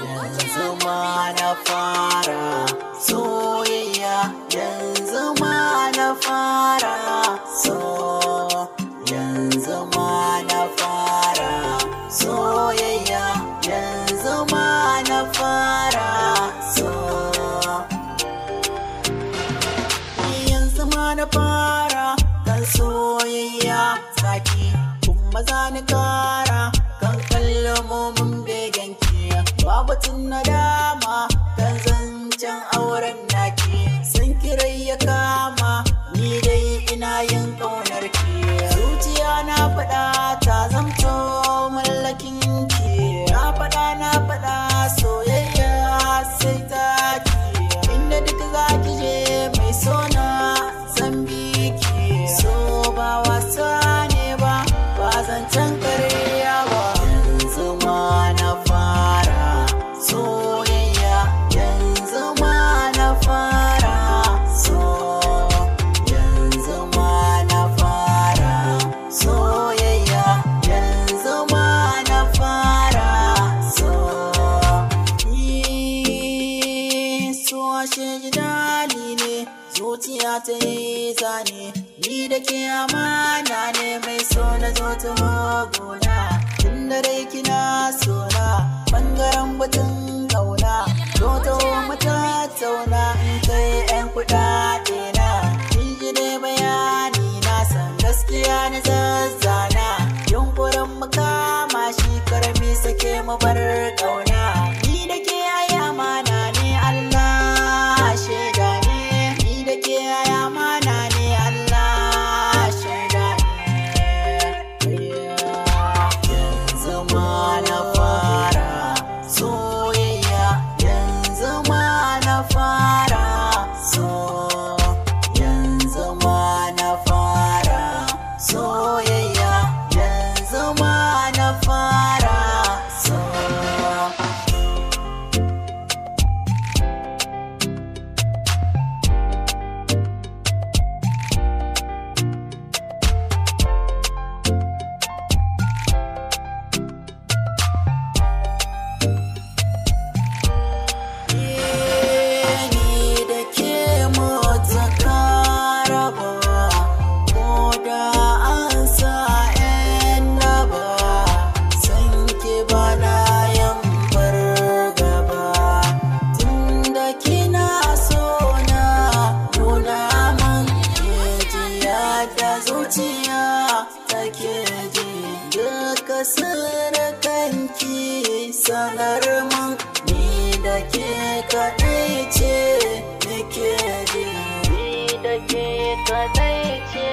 yanzu ma na fara soyayya, yanzu ma na fara so, yanzu ma na fara soyayya, yanzu ma na fara so, yanzu ma na fara kan soyayya saki kuma za ni kara kan kalmomin begenki, babu tun nadama kan zancen auren naki, sun kirai ya kama ni dai ina yin ƙaunarki, zuciya na faɗa ta zamto mallakin ki, na faɗa soyayya sai ta ki, inda duk za ki je mai sona zan bi ki, so ba wasa ne ba zancen ƙarya ba, yanzu ma na fara soyayya, yanzu ma na fara so, yanzu ma na fara soyayya, yanzu ma na fara so, so ashe jidali ne zuciya ta yi zane, ni da ke amana ne mai so na zo ta gona, tun da dai kina sona bangaren batun kauna, zo ta mata tauna in kai 'yan kuɗaɗe na, kin ji dai bayani na san gaskiya na zazzana, yunkurin mu kama shi karmi sake mu bar kauna, ni da ke ayi amana ne Allah shaida ne, ni da ke ayi amana ne Allah shaida ne, yanzu ma na fara soyayya, yanzu ma na fara so, yanzu ma na fara soyayya, yanzu ma na fara so. Zuciya take ji duka sirrikanki sanar man, ni da ke kaɗai ce nake ji, ni da ke kaɗai ce